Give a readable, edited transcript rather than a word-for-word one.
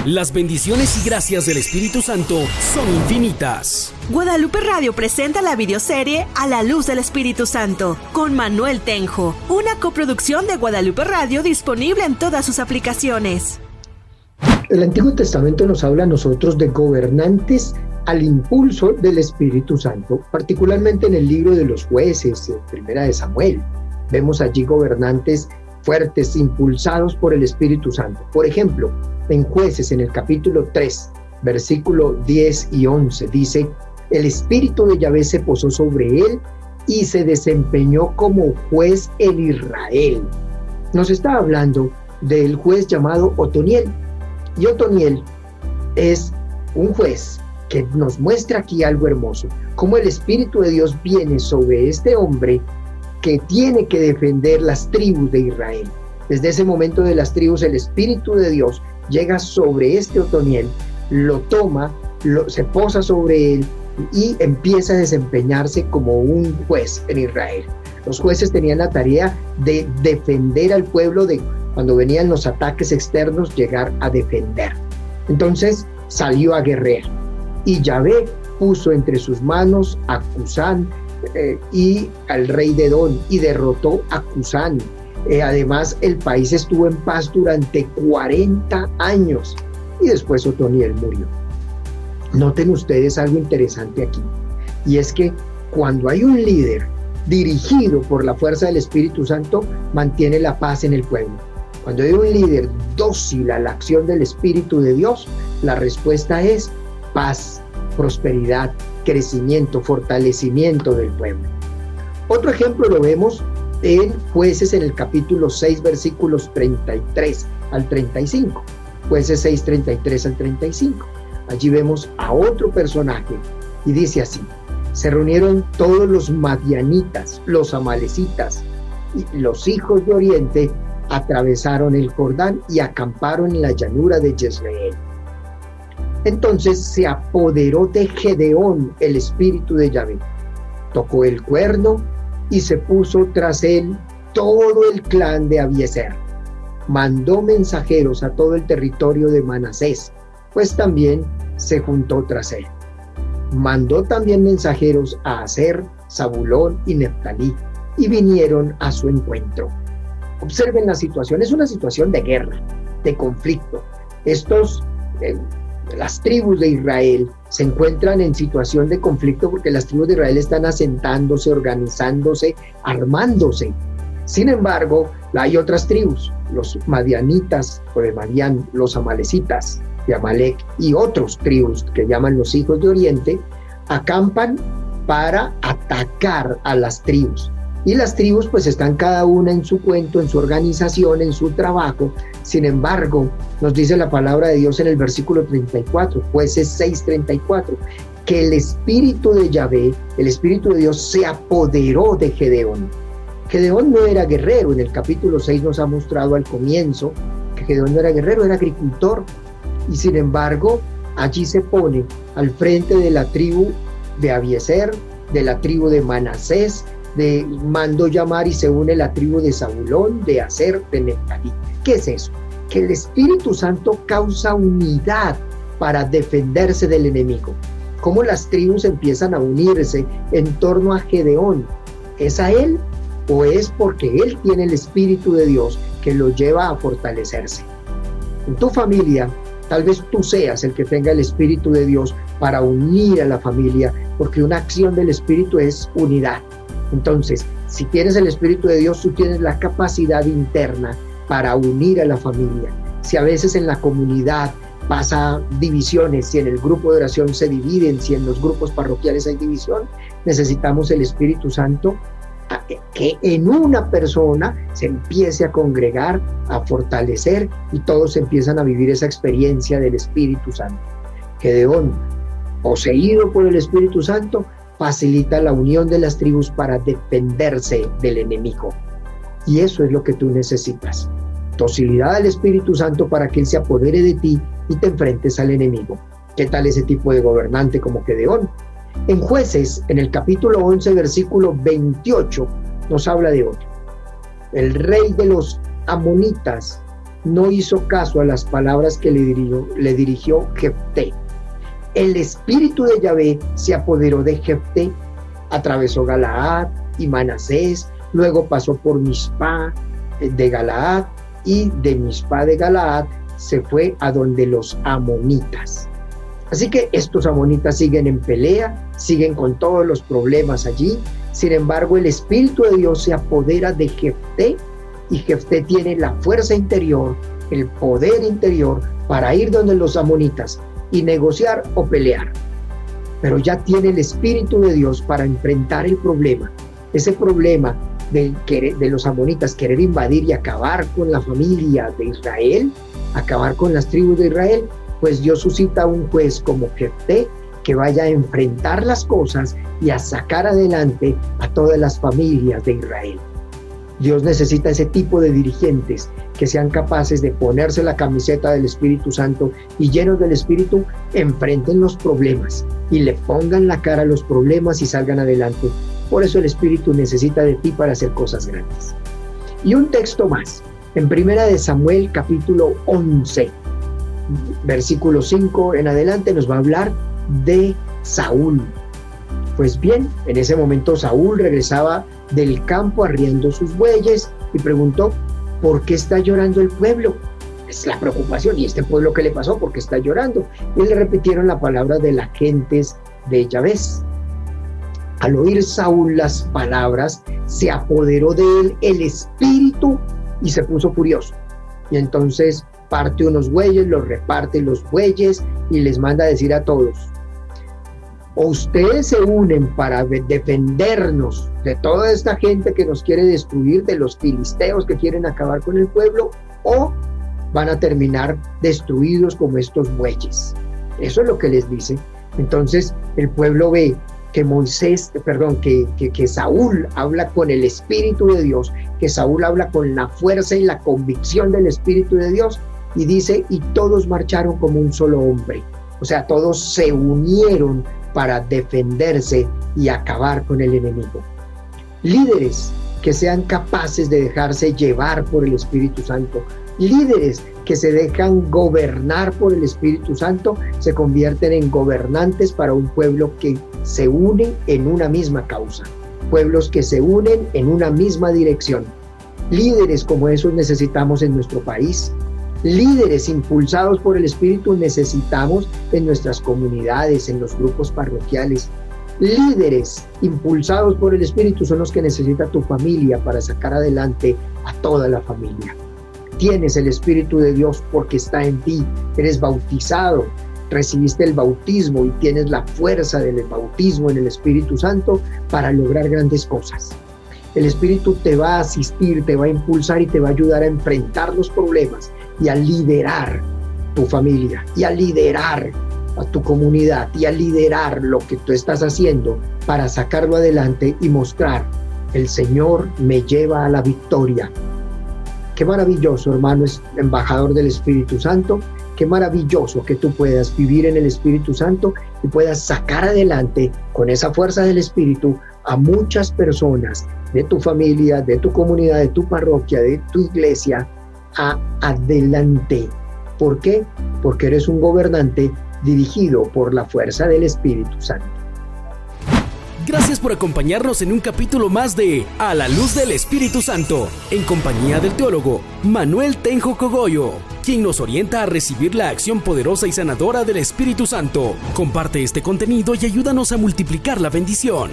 Las bendiciones y gracias del Espíritu Santo son infinitas. Guadalupe Radio presenta la videoserie A la Luz del Espíritu Santo con Manuel Tenjo, una coproducción de Guadalupe Radio disponible en todas sus aplicaciones. El Antiguo Testamento nos habla a nosotros de gobernantes al impulso del Espíritu Santo, particularmente en el libro de los Jueces, en Primera de Samuel. Vemos allí gobernantes fuertes, impulsados por el Espíritu Santo. Por ejemplo, en Jueces, en el capítulo 3, versículo 10 y 11, dice: el Espíritu de Yahvé se posó sobre él y se desempeñó como juez en Israel. Nos está hablando del juez llamado Otoniel. Y Otoniel es un juez que nos muestra aquí algo hermoso, cómo el Espíritu de Dios viene sobre este hombre que tiene que defender las tribus de Israel. Desde ese momento de las tribus, el Espíritu de Dios llega sobre este Otoniel, lo toma, se posa sobre él y empieza a desempeñarse como un juez en Israel. Los jueces tenían la tarea de defender al pueblo, de cuando venían los ataques externos, llegar a defender. Entonces salió a guerrear y Yahvé puso entre sus manos a Cusán y al rey de Edom y derrotó a Cusán. Además, el país estuvo en paz durante 40 años y después Otoniel murió. Noten ustedes algo interesante aquí, y es que cuando hay un líder dirigido por la fuerza del Espíritu Santo, mantiene la paz en el pueblo. Cuando hay un líder dócil a la acción del Espíritu de Dios, la respuesta es paz, prosperidad, crecimiento, fortalecimiento del pueblo. Otro ejemplo lo vemos en Jueces, en el capítulo 6, versículos 33 al 35. Jueces 6, 33 al 35. Allí vemos a otro personaje y dice así: se reunieron todos los madianitas, los amalecitas y los hijos de Oriente, atravesaron el Jordán y acamparon en la llanura de Jezreel. Entonces se apoderó de Gedeón el Espíritu de Yahvé. Tocó el cuerno y se puso tras él todo el clan de Abiezer. Mandó mensajeros a todo el territorio de Manasés, pues también se juntó tras él. Mandó también mensajeros a Aser, Zabulón y Neftalí, y vinieron a su encuentro. Observen la situación, es una situación de guerra, de conflicto. Las tribus de Israel se encuentran en situación de conflicto porque las tribus de Israel están asentándose, organizándose, armándose. Sin embargo, hay otras tribus, los madianitas o de Madián, los amalecitas de Amalek y otros tribus que llaman los hijos de Oriente, acampan para atacar a las tribus. Y las tribus pues están cada una en su cuento, en su organización, en su trabajo. Sin embargo, nos dice la palabra de Dios en el versículo 34, Jueces 6:34, que el Espíritu de Yahvé, el Espíritu de Dios, se apoderó de Gedeón. Gedeón no era guerrero. En el capítulo 6 nos ha mostrado al comienzo que Gedeón no era guerrero, era agricultor. Y sin embargo, allí se pone al frente de la tribu de Abiezer, de la tribu de Manasés, mandó llamar y se une la tribu de Zabulón, de Aser, de Neftalí. ¿Qué es eso? Que el Espíritu Santo causa unidad para defenderse del enemigo. ¿Cómo las tribus empiezan a unirse en torno a Gedeón? ¿Es a él o es porque él tiene el Espíritu de Dios que lo lleva a fortalecerse? En tu familia, tal vez tú seas el que tenga el Espíritu de Dios para unir a la familia, porque una acción del Espíritu es unidad. Entonces, si tienes el Espíritu de Dios, tú tienes la capacidad interna para unir a la familia. Si a veces en la comunidad pasa divisiones, si en el grupo de oración se dividen, si en los grupos parroquiales hay división, necesitamos el Espíritu Santo que en una persona se empiece a congregar, a fortalecer y todos empiezan a vivir esa experiencia del Espíritu Santo. Gedeón, poseído por el Espíritu Santo, facilita la unión de las tribus para defenderse del enemigo. Y eso es lo que tú necesitas. Docilidad al Espíritu Santo para que Él se apodere de ti y te enfrentes al enemigo. ¿Qué tal ese tipo de gobernante como Gedeón? En Jueces, en el capítulo 11, versículo 28, nos habla de otro. El rey de los amonitas no hizo caso a las palabras que le dirigió Jefté. El espíritu de Yahvé se apoderó de Jefté, atravesó Galaad y Manasés, luego pasó por Mizpá de Galaad, y de Mizpá de Galaad se fue a donde los amonitas. Así que estos amonitas siguen en pelea, siguen con todos los problemas allí. Sin embargo, el Espíritu de Dios se apodera de Jefté, y Jefté tiene la fuerza interior, el poder interior para ir donde los amonitas y negociar o pelear. Pero ya tiene el Espíritu de Dios para enfrentar el problema. Ese problema de los amonitas querer invadir y acabar con la familia de Israel, acabar con las tribus de Israel, pues Dios suscita a un juez como Jefté que vaya a enfrentar las cosas y a sacar adelante a todas las familias de Israel. Dios necesita ese tipo de dirigentes que sean capaces de ponerse la camiseta del Espíritu Santo y, llenos del Espíritu, enfrenten los problemas y le pongan la cara a los problemas y salgan adelante. Por eso el Espíritu necesita de ti para hacer cosas grandes. Y un texto más, en 1 Samuel capítulo 11, versículo 5 en adelante, nos va a hablar de Saúl. Pues bien, en ese momento Saúl regresaba del campo arriando sus bueyes y preguntó: ¿por qué está llorando el pueblo? Es la preocupación. ¿Y este pueblo qué le pasó? ¿Por qué está llorando? Y le repitieron la palabra de las gentes de Yabés. Al oír Saúl las palabras, se apoderó de él el espíritu y se puso furioso. Y entonces parte unos bueyes, los reparte los bueyes y les manda a decir a todos: o ustedes se unen para defendernos de toda esta gente que nos quiere destruir, de los filisteos que quieren acabar con el pueblo, o van a terminar destruidos como estos bueyes. Eso es lo que les dice. Entonces el pueblo ve que que Saúl habla con el Espíritu de Dios, que Saúl habla con la fuerza y la convicción del Espíritu de Dios, y dice: y todos marcharon como un solo hombre. O sea, todos se unieron para defenderse y acabar con el enemigo. Líderes que sean capaces de dejarse llevar por el Espíritu Santo, líderes que se dejan gobernar por el Espíritu Santo, se convierten en gobernantes para un pueblo que se une en una misma causa, pueblos que se unen en una misma dirección. Líderes como esos necesitamos en nuestro país. Líderes impulsados por el Espíritu necesitamos en nuestras comunidades, en los grupos parroquiales. Líderes impulsados por el Espíritu son los que necesita tu familia para sacar adelante a toda la familia. Tienes el Espíritu de Dios porque está en ti. Eres bautizado, recibiste el bautismo y tienes la fuerza del bautismo en el Espíritu Santo para lograr grandes cosas. El Espíritu te va a asistir, te va a impulsar y te va a ayudar a enfrentar los problemas y a liderar tu familia, y a liderar a tu comunidad, y a liderar lo que tú estás haciendo para sacarlo adelante y mostrar: el Señor me lleva a la victoria. Qué maravilloso, hermano, es embajador del Espíritu Santo. Qué maravilloso que tú puedas vivir en el Espíritu Santo y puedas sacar adelante con esa fuerza del Espíritu a muchas personas de tu familia, de tu comunidad, de tu parroquia, de tu iglesia, adelante. ¿Por qué? Porque eres un gobernante dirigido por la fuerza del Espíritu Santo. Gracias por acompañarnos en un capítulo más de A la Luz del Espíritu Santo, en compañía del teólogo Manuel Tenjo Cogollo, quien nos orienta a recibir la acción poderosa y sanadora del Espíritu Santo. Comparte este contenido y ayúdanos a multiplicar la bendición.